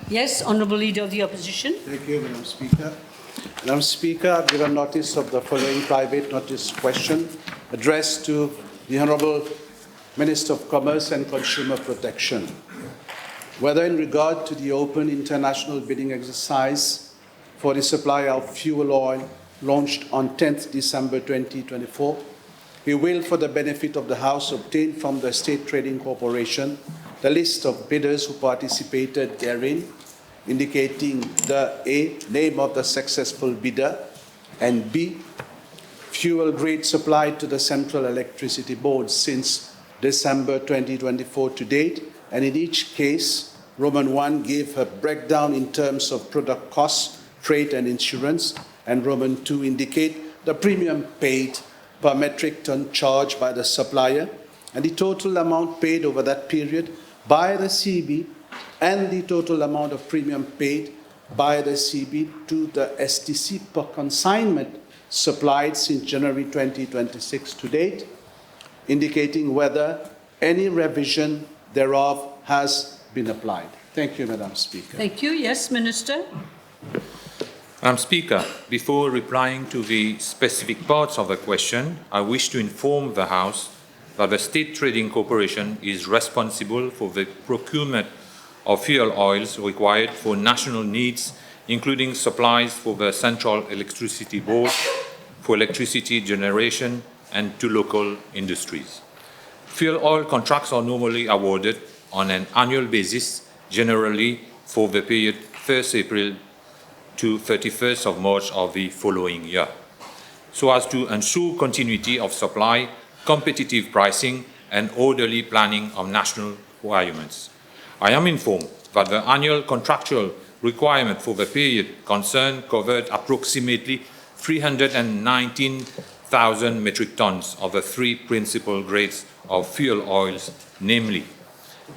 Yes, Honourable Leader of the Opposition. Thank you, Madam Speaker. Madam Speaker, I've given notice of the following private notice question addressed to the Honourable Minister of Commerce and Consumer Protection. Whether in regard to the open international bidding exercise for the supply of fuel oil launched on 10th December 2024, he will, for the benefit of the House, obtain from the State Trading Corporation the list of bidders who participated therein, indicating the A, name of the successful bidder, and B, fuel grade supplied to the Central Electricity Board since December 2024 to date, and in each case, Roman 1 gave a breakdown in terms of product costs, freight and insurance, and Roman 2 indicate the premium paid per metric ton charged by the supplier and the total amount paid over that period by the CB and the total amount of premium paid by the CB to the STC per consignment supplied since January 2026 to date, indicating whether any revision thereof has been applied. Thank you, Madam Speaker. Thank you. Yes, Minister. Madam Speaker, before replying to the specific parts of the question, I wish to inform the House that the State Trading Corporation is responsible for the procurement of fuel oils required for national needs, including supplies for the Central Electricity Board, for electricity generation, and to local industries. Fuel oil contracts are normally awarded on an annual basis, generally for the period 1st April to 31st of March of the following year, so as to ensure continuity of supply, competitive pricing, and orderly planning of national requirements. I am informed that the annual contractual requirement for the period concerned covered approximately 319,000 metric tons of the three principal grades of fuel oils, namely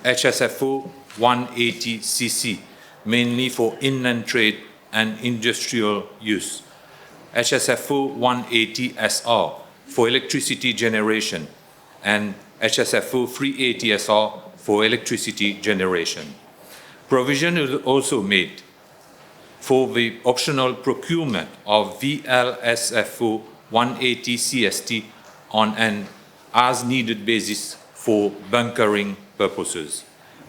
HSFO 180cc, mainly for inland trade and industrial use, HSFO 180SR for electricity generation, and HSFO 380SR for electricity generation. Provision is also made for the optional procurement of VLSFO 180 CST on an as-needed basis for bunkering purposes.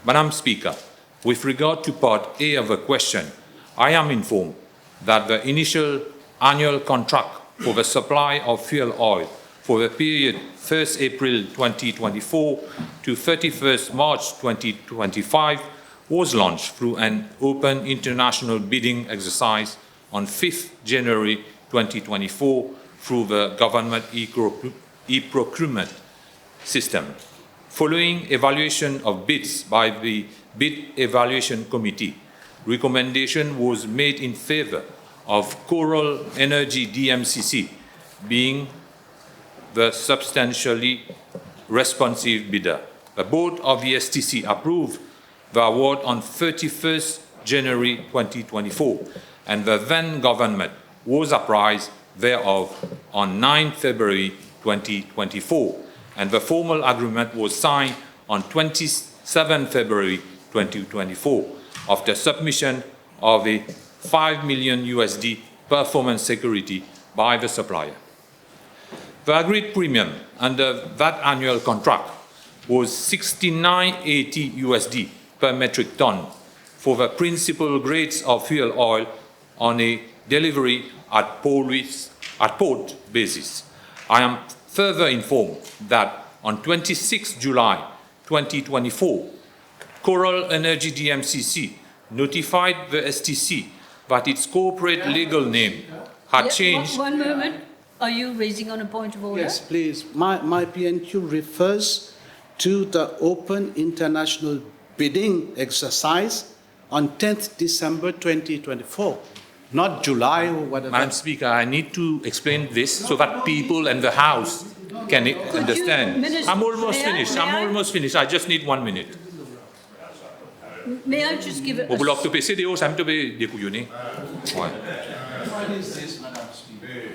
Madam Speaker, with regard to Part A of the question, I am informed that the initial annual contract for the supply of fuel oil for the period 1st April 2024 to 31st March 2025 was launched through an open international bidding exercise on 5th January 2024 through the government e-procurement system. Following evaluation of bids by the Bid Evaluation Committee, recommendation was made in favor of Coral Energy DMCC being the substantially responsive bidder. The board of the STC approved the award on 31st January 2024, and the then government was apprised thereof on 9 February 2024, and the formal agreement was signed on 27 February 2024 after submission of a $5 million USD performance security by the supplier. The agreed premium under that annual contract was $69.80 USD per metric ton for the principal grades of fuel oil on a delivery at port basis. I am further informed that on 26 July 2024, Coral Energy DMCC notified the STC that its corporate legal name had changed. One moment. Are you raising on a point of order? Yes, please. My PNQ refers to the open international bidding exercise on 10th December 2024, not July or whatever. Madam Speaker, I need to explain this so that people and the House can understand. I'm almost finished. I just need 1 minute. May I just give it What is this, Madam Speaker?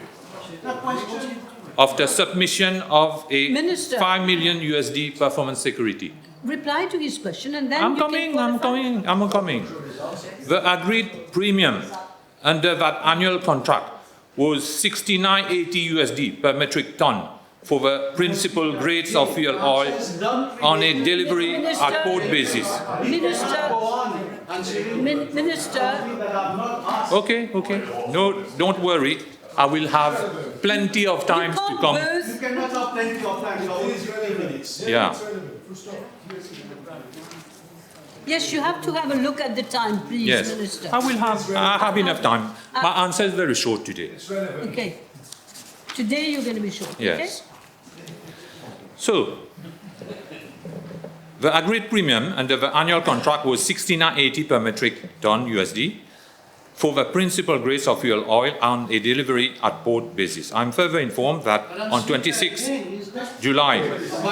After submission of a Minister. $5 million USD performance security. reply to his question and then I'm you coming. can qualify. I'm coming. The agreed premium under that annual contract was $69.80 USD per metric ton for the principal grades of fuel oil on a delivery at port basis. Minister, Okay. No, don't worry. I will have plenty of time you to can't come. both. You cannot have plenty of time, you have only 20 minutes. Yeah. Yes, you have to have a look at the time, please, Yes. Minister. I have enough time. My answer is very short today. Okay. Today you're going to be short, Yes. So, the agreed premium under the annual contract was $69.80 per metric ton USD for the principal grades of fuel oil on a delivery at port basis. I'm further informed that on 26 July,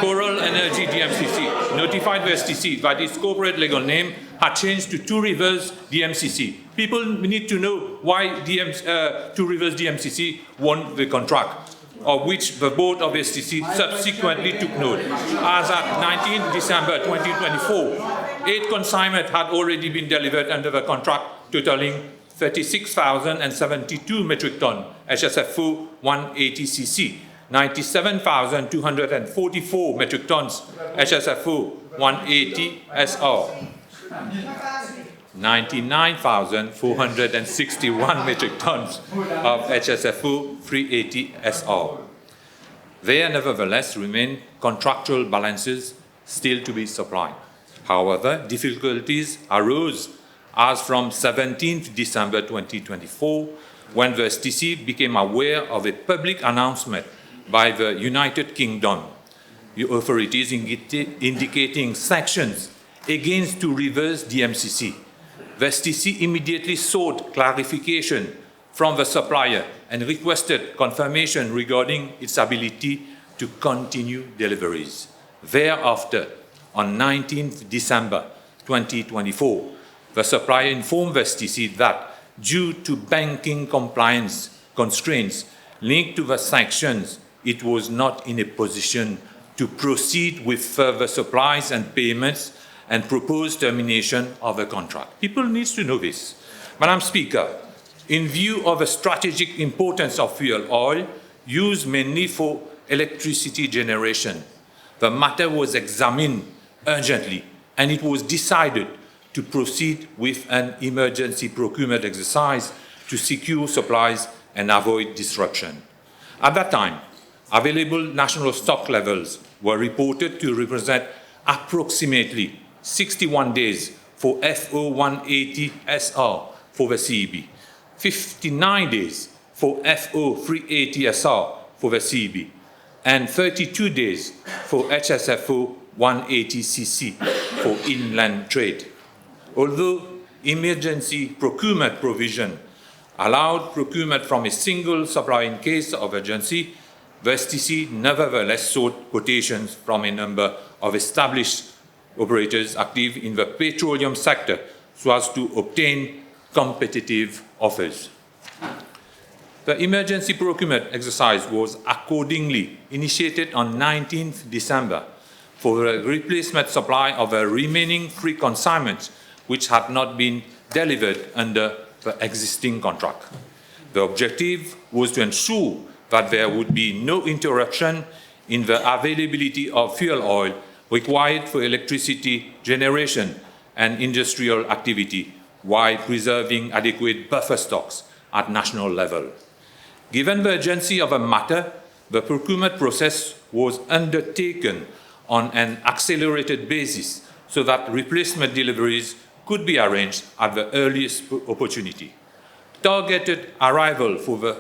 Coral Energy DMCC notified the STC that its corporate legal name had changed to Two Rivers DMCC. People need to know why Two Rivers DMCC won the contract, of which the board of STC subsequently took note. As at 19 December 2024, 8 consignments had already been delivered under the contract, totaling 36,072 metric ton HSFO 180cc, 97,244 metric tons HSFO 180 SR, 99,461 metric tons of HSFO 380 SR. There nevertheless remain contractual balances still to be supplied. However, difficulties arose as from 17th December 2024, when the STC became aware of a public announcement by the United Kingdom authorities indicating sanctions against Two Rivers DMCC. The STC immediately sought clarification from the supplier and requested confirmation regarding its ability to continue deliveries. Thereafter, on 19th December 2024, the supplier informed the STC that, due to banking compliance constraints linked to the sanctions, it was not in a position to proceed with further supplies and payments and proposed termination of the contract. People need to know this. Madam Speaker, in view of the strategic importance of fuel oil, used mainly for electricity generation, the matter was examined urgently and it was decided to proceed with an emergency procurement exercise to secure supplies and avoid disruption. At that time, available national stock levels were reported to represent approximately 61 days for FO 180 SR for the CEB, 59 days for FO 380 SR for the CEB, and 32 days for HSFO 180 CC for inland trade. Although emergency procurement provision allowed procurement from a single supplier in case of urgency, the STC nevertheless sought quotations from a number of established operators active in the petroleum sector so as to obtain competitive offers. The emergency procurement exercise was accordingly initiated on 19th December for the replacement supply of the remaining 3 consignments which had not been delivered under the existing contract. The objective was to ensure that there would be no interruption in the availability of fuel oil required for electricity generation and industrial activity while preserving adequate buffer stocks at national level. Given the urgency of the matter, the procurement process was undertaken on an accelerated basis so that replacement deliveries could be arranged at the earliest opportunity. Targeted arrival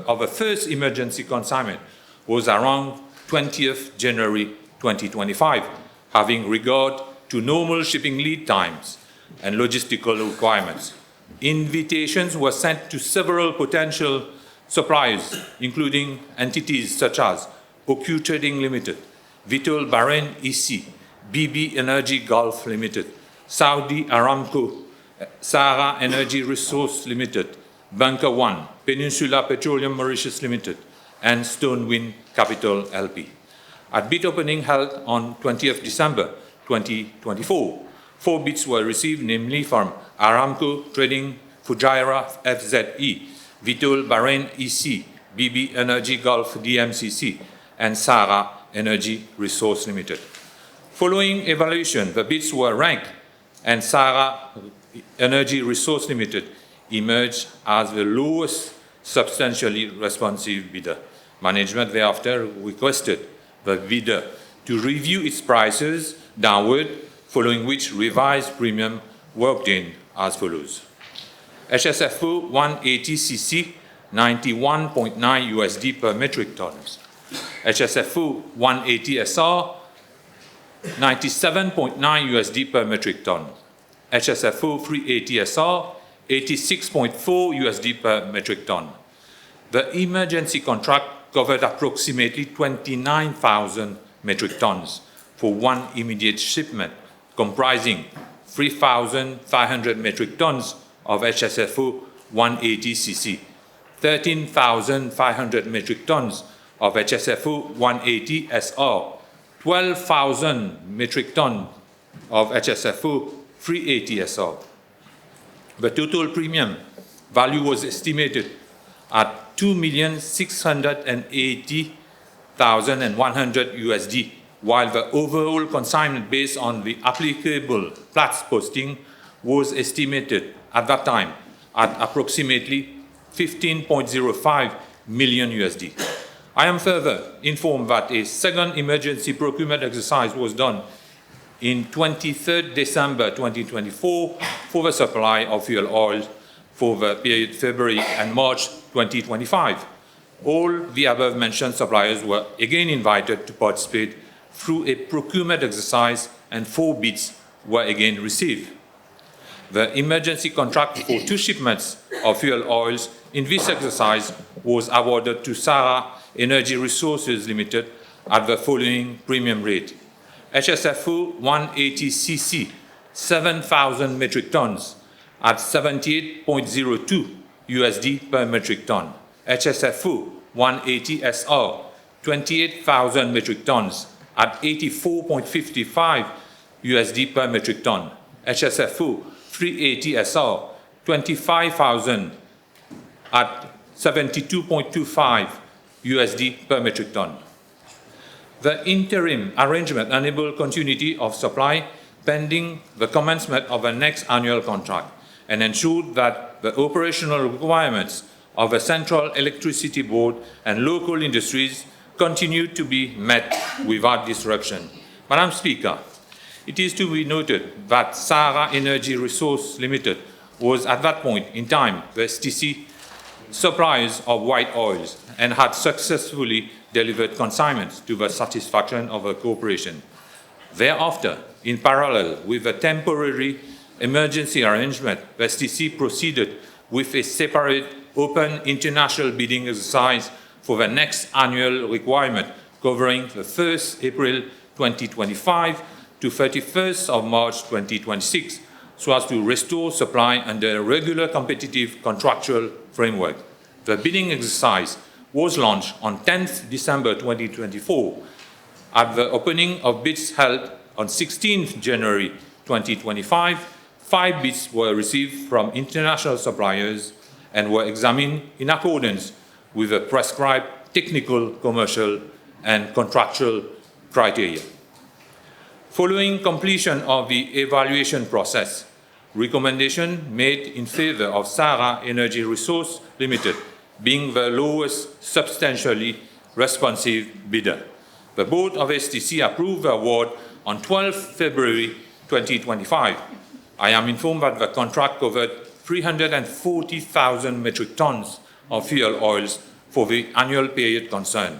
of the first emergency consignment was around 20th January 2025, having regard to normal shipping lead times and logistical requirements. Invitations were sent to several potential suppliers, including entities such as OQ Trading Limited, Vitol Bahrain EC, BB Energy Gulf Limited, Saudi Aramco, Sahara Energy Resource Limited, Bunker One, Peninsula Petroleum Mauritius Limited, and Stonewind Capital LP. At bid opening held on 20th December, 2024. 4 bids were received, namely from Aramco Trading, Fujairah FZE, Vitol Bahrain EC, BB Energy Gulf DMCC, and Sara Energy Resource Limited. Following evaluation, the bids were ranked, and Sara Energy Resource Limited emerged as the lowest substantially responsive bidder. Management thereafter requested the bidder to review its prices downward, following which revised premium were obtained as follows. HSFO 180cc 91.9 USD per metric tons. HSFO 180SR 97.9 USD per metric ton. HSFO 380SR 86.4 USD per metric ton. The emergency contract covered approximately 29,000 metric tons for one immediate shipment, comprising 3,500 metric tons of HSFO 180cc, 13,500 metric tons of HSFO 180SR, 12,000 metric tons of HSFO 380SR. The total premium value was estimated at 2,680,100 USD, while the overall consignment based on the applicable Platts posting was estimated at that time at approximately 15.05 million USD. I am further informed that a second emergency procurement exercise was done in 23rd December 2024 for the supply of fuel oil for the period February and March 2025. All the above-mentioned suppliers were again invited to participate through a procurement exercise, and 4 bids were again received. The emergency contract for 2 shipments of fuel oils in this exercise was awarded to Sara Energy Resources Limited at the following premium rate. HSFO 180cc 7,000 metric tons at 78.02 USD per metric ton. HSFO 180SR 28,000 metric tons at 84.55 USD per metric ton. HSFO 380SR 25,000 at 72.25 USD per metric ton. The interim arrangement enabled continuity of supply pending the commencement of the next annual contract and ensured that the operational requirements of the Central Electricity Board and local industries continued to be met without disruption. Madam Speaker, it is to be noted that Sara Energy Resource Limited was at that point in time the STC suppliers of white oils and had successfully delivered consignments to the satisfaction of the corporation. Thereafter, in parallel with the temporary emergency arrangement, the STC proceeded with a separate open international bidding exercise for the next annual requirement covering the 1st April 2025 to 31st of March 2026, so as to restore supply under a regular competitive contractual framework. The bidding exercise was launched on 10th December 2024. At the opening of bids held on 16th January 2025, 5 bids were received from international suppliers and were examined in accordance with the prescribed technical, commercial, and contractual criteria. Following completion of the evaluation process, recommendation made in favor of Sara Energy Resource Limited being the lowest substantially responsive bidder. The Board of STC approved the award on 12 February 2025. I am informed that the contract covered 340,000 metric tons of fuel oils for the annual period concerned.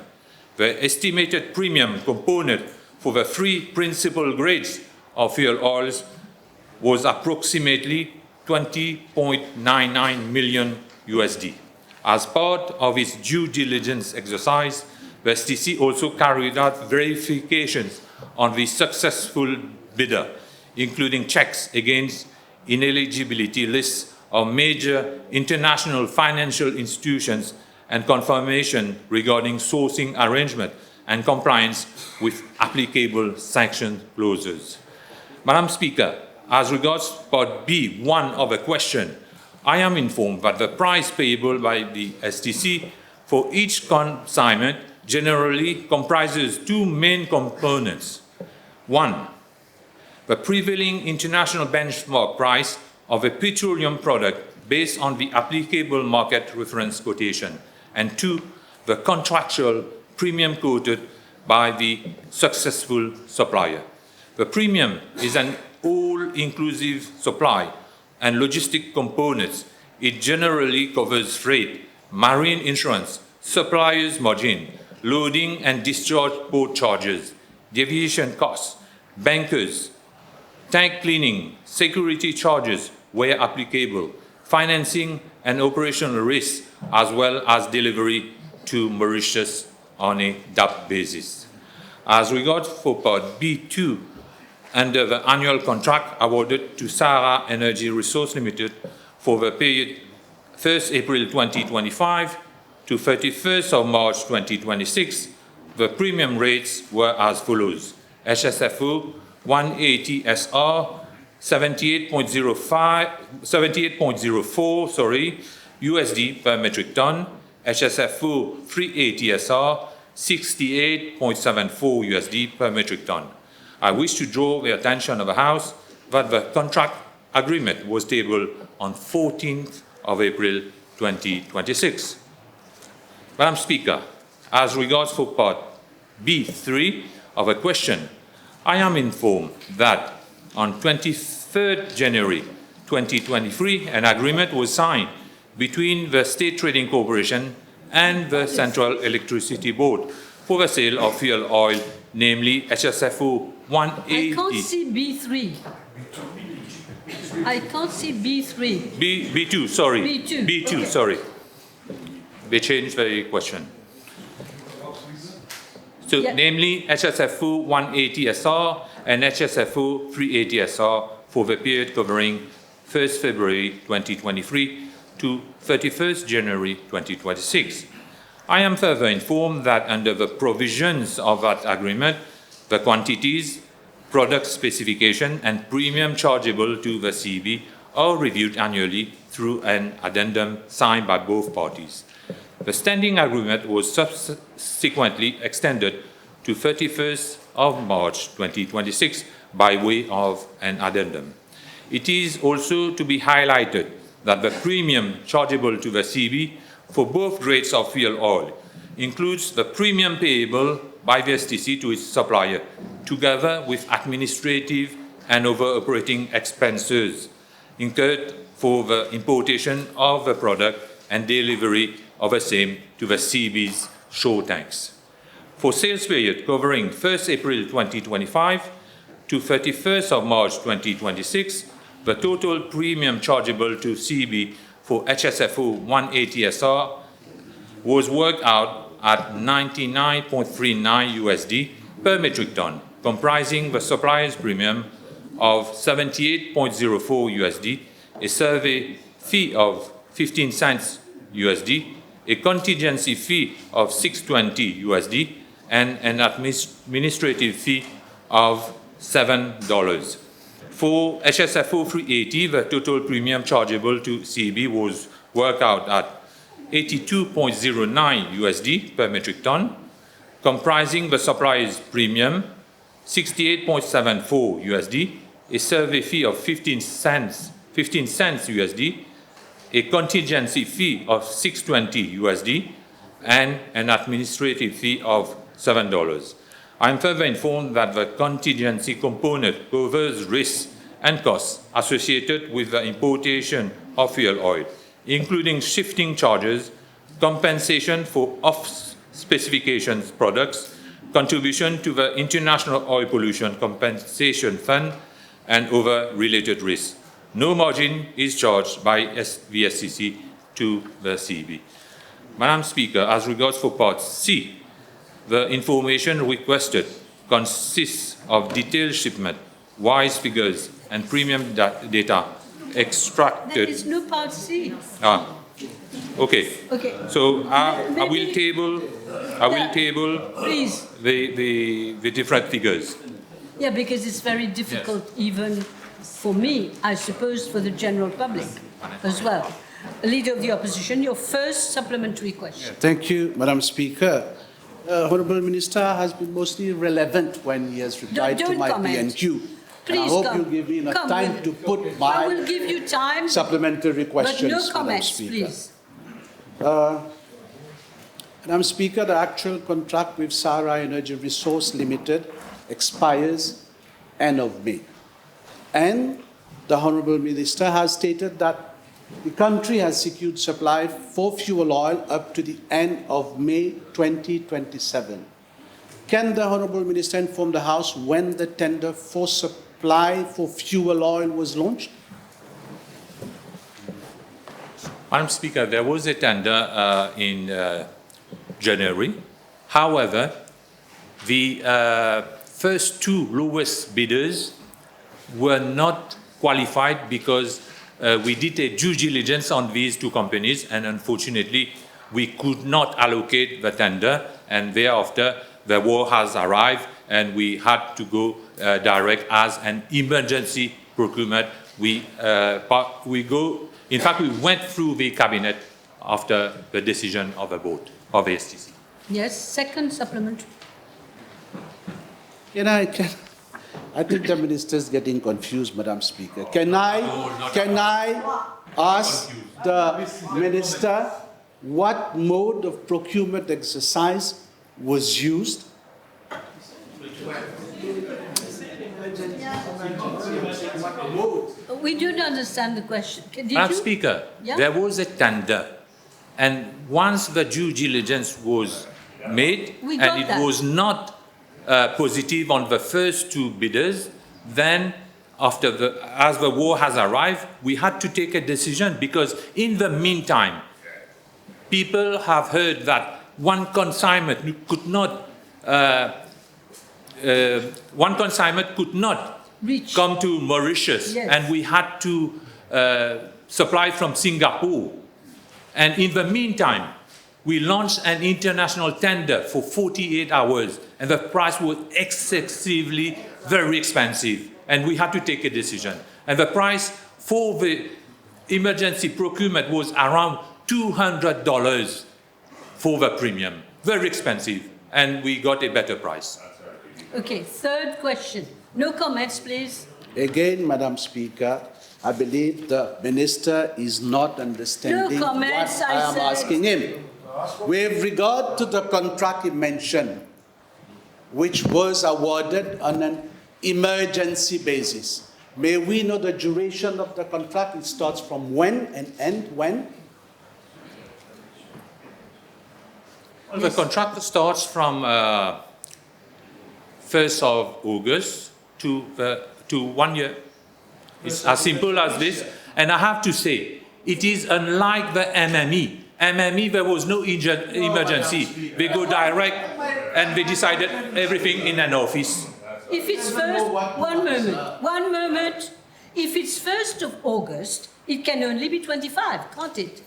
The estimated premium component for the 3 principal grades of fuel oils was approximately 20.99 million USD. As part of its due diligence exercise, the STC also carried out verifications on the successful bidder, including checks against ineligibility lists of major international financial institutions and confirmation regarding sourcing arrangement and compliance with applicable sanction clauses. Madam Speaker, as regards part B1 of the question, I am informed that the price payable by the STC for each consignment generally comprises two main components. One, the prevailing international benchmark price of a petroleum product based on the applicable market reference quotation, and two, the contractual premium quoted by the successful supplier. The premium is an all-inclusive supply and logistic components. It generally covers freight, marine insurance, supplier's margin, loading and discharge port charges, deviation costs, bankers, tank cleaning, security charges where applicable, financing and operational risks, as well as delivery to Mauritius on a DAP basis. As regards for part B2, under the annual contract awarded to Sahara Energy Resource Limited for the period 1st April 2025 to 31st of March 2026, the premium rates were as follows. HSFO 180 SR 78.04 USD per metric ton, HSFO 380 SR 68.74 USD per metric ton. I wish to draw the attention of the House that the contract agreement was tabled on 14th of April 2026. Madam Speaker, as regards for part B3 of a question, I am informed that on 23rd January 2023, an agreement was signed between the State Trading Corporation and the Central Electricity Board for the sale of fuel oil, namely HSFO 180. I can't see B3. I can't see B3. B2, sorry. B2. B2, Okay. sorry. They changed the question. So, Yeah. namely HSFO 180 SR and HSFO 380 SR for the period covering 1st February 2023 to 31st January 2026. I am further informed that under the provisions of that agreement, the quantities, product specification, and premium chargeable to the CEB are reviewed annually through an addendum signed by both parties. The standing agreement was subsequently extended to 31st of March 2026 by way of an addendum. It is also to be highlighted that the premium chargeable to the CEB for both grades of fuel oil includes the premium payable by the STC to its supplier, together with administrative and other operating expenses incurred for the importation of the product and delivery of the same to the CEB's shore tanks. For sales period covering 1st April 2025 to 31st of March 2026, the total premium chargeable to CEB for HSFO 180 SR was worked out at 99.39 USD per metric ton, comprising the supplier's premium of 78.04 USD, a survey fee of 15 cents USD, a contingency fee of 620 USD, and an administrative fee of $7. For HSFO 380, the total premium chargeable to CEB was worked out at 82.09 USD per metric ton, comprising the supplier's premium 68.74 USD, a survey fee of 15 cents USD, a contingency fee of 620 USD, and an administrative fee of $7. I am further informed that the contingency component covers risks and costs associated with the importation of fuel oil, including shifting charges, compensation for off-specifications products, contribution to the International Oil Pollution Compensation Fund, and other related risks. No margin is charged by the STC to the CEB. Madam Speaker, as regards for Part C, the information requested consists of detailed shipment, wise figures, and premium data extracted. There is no part C. Okay. Okay. So I will Maybe- table Please. the different figures. Yeah, because it's very difficult even for me, I suppose, for the general public as well. Leader of the Opposition, your first supplementary question. Thank you, Madam Speaker. Honourable Minister has been mostly relevant when he has replied to Don't my comment. PNQ. And I Please hope come. you give me enough Come time with to it. put I my will give you time, supplementary but questions, no Madam comments, Speaker. please. Madam Speaker, the actual contract with Sahara Energy Resource Limited expires end of May. And the Honourable Minister has stated that the country has secured supply for fuel oil up to the end of May 2027. Can the Honourable Minister inform the House when the tender for supply for fuel oil was launched? Madam Speaker, there was a tender in January. However, the first two lowest bidders were not qualified because we did a due diligence on these two companies, and unfortunately, we could not allocate the tender, and thereafter, the war has arrived, and we had to go direct as an emergency procurement. In fact, we went through the cabinet after the decision of the board of the STC. Yes, second supplementary. I think the Minister is getting confused, Madam Speaker. Can I ask the Minister what mode of procurement exercise was used? We don't understand the question. Did Madam you? Speaker, Yeah? there was a tender, and once the due diligence was made, We got and it that. was not positive on the first two bidders, then as the war has arrived, we had to take a decision, because in the meantime, people have heard that one consignment could not Reach. come to Mauritius, Yes. and we had to supply from Singapore. And in the meantime, we launched an international tender for 48 hours, and the price was excessively very expensive, and we had to take a decision. And the price for the emergency procurement was around $200 for the premium, very expensive, and we got a better price. Okay, third question. No comments, please. Again, Madam Speaker, I believe the Minister is not understanding No comments, what I I am said. asking him. With regard to the contract he mentioned, which was awarded on an emergency basis, may we know the duration of the contract? It starts from when and end when? Well, the contract starts from 1st of August to 1 year. It's as simple as this. And I have to say, it is unlike the MME. MME, there was no emergency. They go direct and they decided everything in an office. If it's first, one moment. If it's 1st of August, it can only be 25, can't it?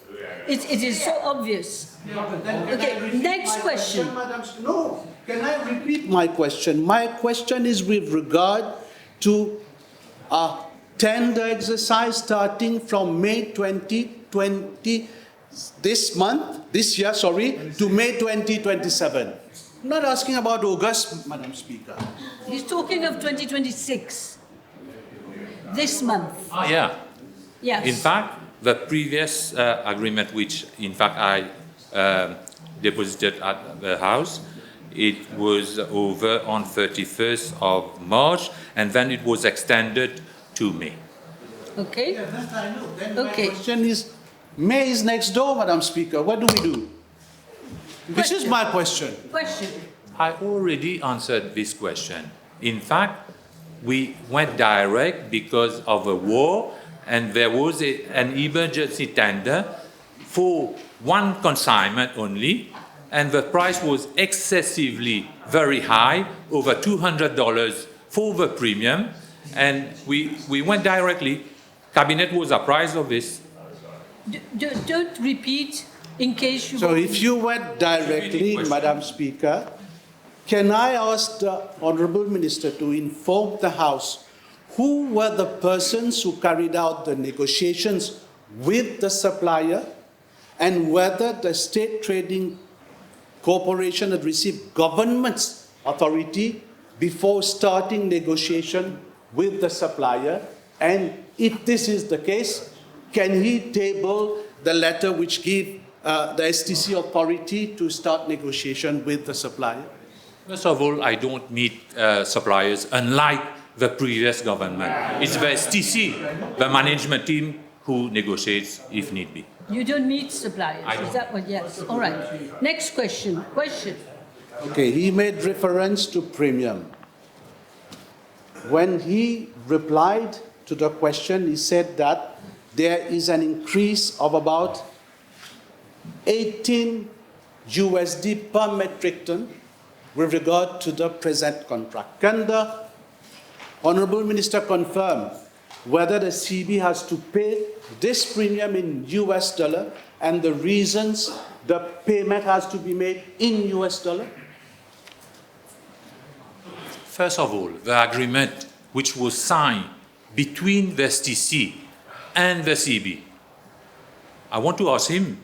It is so obvious. Okay, next question. No, can I repeat my question? My question is with regard to a tender exercise starting from May 2020, this year, to May 2027. I'm not asking about August, Madam Speaker. He's talking of 2026. This month. Yeah. Yes. In fact, the previous agreement, which in fact I deposited at the House, it was over on 31st of March, and then it was extended to May. Okay. Yeah, that I know. Then Okay. my question is, May is next door, Madam Speaker. What do we do? This is my question. Question. I already answered this question. In fact, we went direct because of a war, and there was an emergency tender for one consignment only, and the price was excessively very high, over $200 for the premium, and we went directly. Cabinet was apprised of this. Don't repeat in case you... So if you went directly, Madam Speaker, Can I ask the Honourable Minister to inform the House who were the persons who carried out the negotiations with the supplier and whether the State Trading Corporation had received government's authority before starting negotiation with the supplier? And if this is the case, can he table the letter which gave the STC authority to start negotiation with the supplier? First of all, I don't meet suppliers, unlike the previous government. It's the STC, the management team, who negotiates if need be. You don't meet suppliers, is that what? Yes, all right. Next question. Okay, he made reference to premium. When he replied to the question, he said that there is an increase of about 18 USD per metric ton with regard to the present contract. Can the Honourable Minister confirm whether the CB has to pay this premium in US dollar and the reasons the payment has to be made in US dollar? First of all, the agreement which was signed between the STC and the CB, I want to ask him,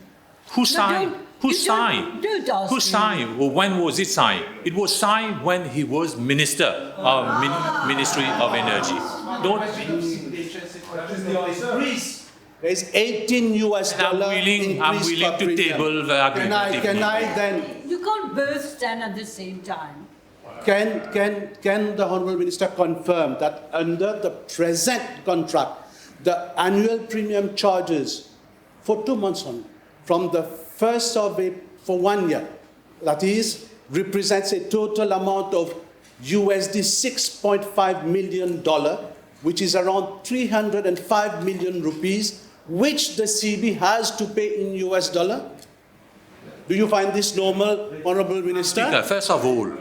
who signed? Who signed? Who signed? Well, when was it signed? It was signed when he was Minister of Ministry of Energy. There's 18 US dollar I'm willing to table the agreement. Can I then? You can't both stand at the same time. Can the Honourable Minister confirm that under the present contract, the annual premium charges for 2 months only, from the 1st of April for 1 year, that is, represents a total amount of USD $6.5 million, which is around 305 million rupees, which the CB has to pay in US dollar? Do you find this normal, Honourable Minister? Speaker, first of all,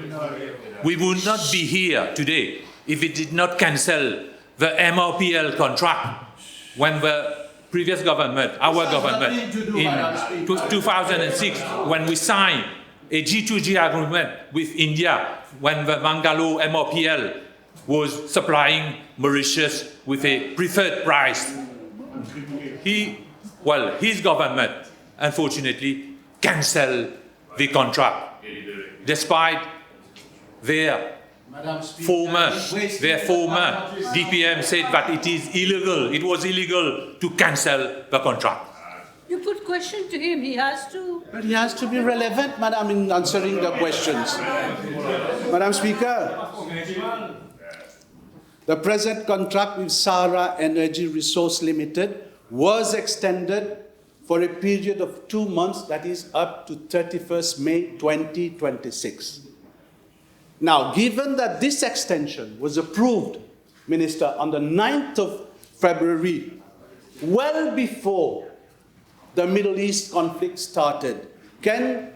we would not be here today if it did not cancel the MRPL contract when the previous government, our government, in 2006, when we signed a G2G agreement with India, when the Mangalore MRPL was supplying Mauritius with a preferred price. His government, unfortunately, cancelled the contract, despite their former DPM said that it is illegal. It was illegal to cancel the contract. You put question to him, he has to. But he has to be relevant, Madam, in answering the questions. Madam Speaker, the present contract with Sahara Energy Resource Limited was extended for a period of 2 months, that is up to 31st May 2026. Now, given that this extension was approved, Minister, on the 9th of February, well before the Middle East conflict started, can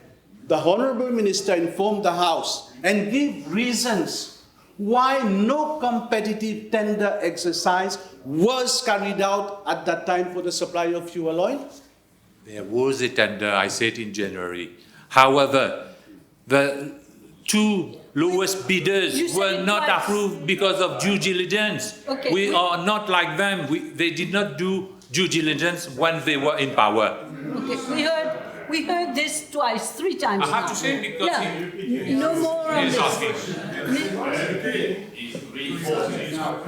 the Honourable Minister inform the House and give reasons why no competitive tender exercise was carried out at that time for the supply of fuel oil? There was a tender, I said, in January. However, the two lowest bidders were not approved because of due diligence. Okay. We are not like them. They did not do due diligence when they were in power. Okay, we heard this twice, 3 times I have now. to say because no more on this.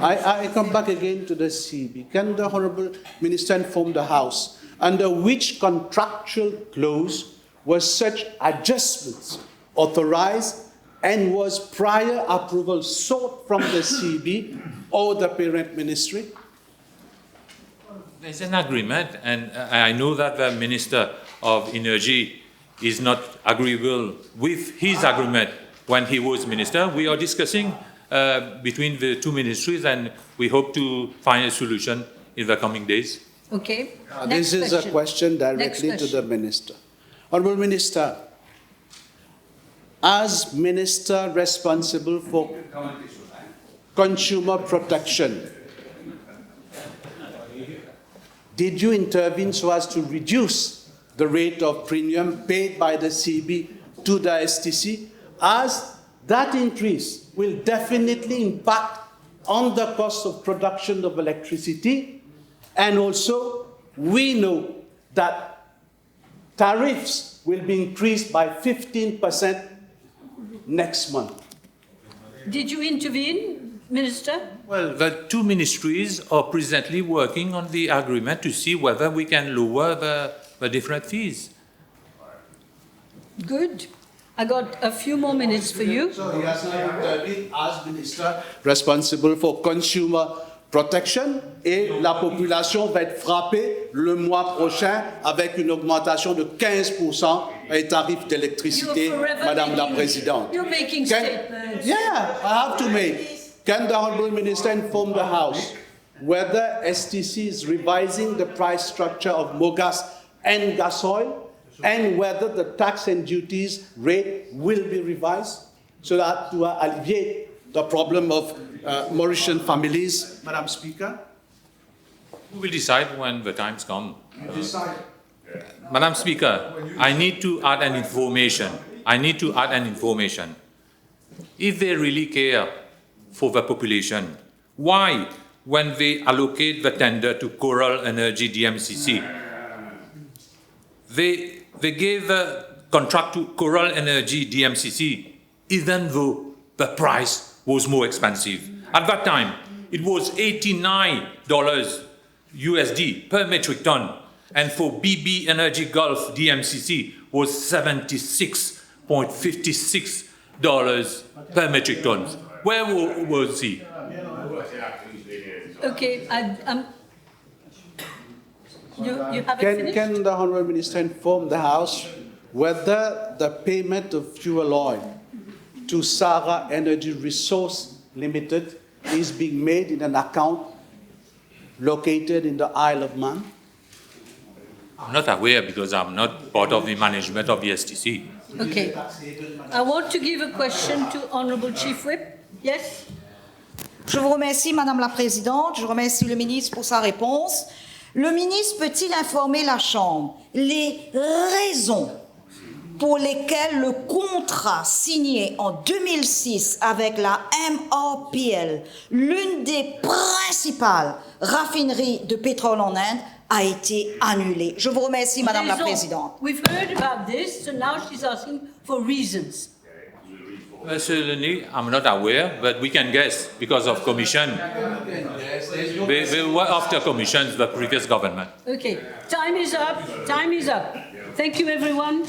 I come back again to the CB. Can the Honourable Minister inform the House under which contractual clause were such adjustments authorized and was prior approval sought from the CB or the parent ministry? There's an agreement, and I know that the Minister of Energy is not agreeable with his agreement when he was Minister. We are discussing between the two ministries, and we hope to find a solution in the coming days. Okay. This is a question directly to the Minister. Honourable Minister, as Minister responsible for consumer protection, did you intervene so as to reduce the rate of premium paid by the CB to the STC, as that increase will definitely impact on the cost of production of electricity, and also we know that tariffs will be increased by 15% next month. Did you intervene, Minister? Well, the two ministries are presently working on the agreement to see whether we can lower the different fees. Good. I got a few more minutes for you. So he has now intervened as Minister responsible for consumer protection, et la population va être frappée le mois prochain avec une augmentation de 15% des tarifs d'électricité, Madame la Présidente. You're making statements. Yeah, I have to make. Can the Honourable Minister inform the House whether STC is revising the price structure of Mogas and gas oil, and whether the tax and duties rate will be revised so that to alleviate the problem of Mauritian families? Madam Speaker? We will decide when the times come. You decide. Madam Speaker, I need to add an information. If they really care for the population, why, when they allocate the tender to Coral Energy DMCC, they gave the contract to Coral Energy DMCC, even though the price was more expensive. At that time, it was $89 USD per metric ton, and for BB Energy Gulf DMCC was $76.56 per metric ton. Where was he? Okay, you haven't finished? Can the Honourable Minister inform the House whether the payment of fuel oil to Sahara Energy Resource Limited is being made in an account located in the Isle of Man? I'm not aware because I'm not part of the management of the STC. Okay. I want to give a question to Honourable Chief Whip. Yes? Je vous remercie, Madame la Présidente. Je remercie le ministre pour sa réponse. Le ministre peut-il informer la Chambre les raisons pour lesquelles le contrat signé en 2006 avec la MRPL, l'une des principales raffineries de pétrole en Inde, a été annulé? Je vous remercie, Madame la Présidente. We've heard about this, so now she's asking for reasons. Personally, I'm not aware, but we can guess because of commission. They were after commissions, the previous government. Okay, time is up. Thank you, everyone.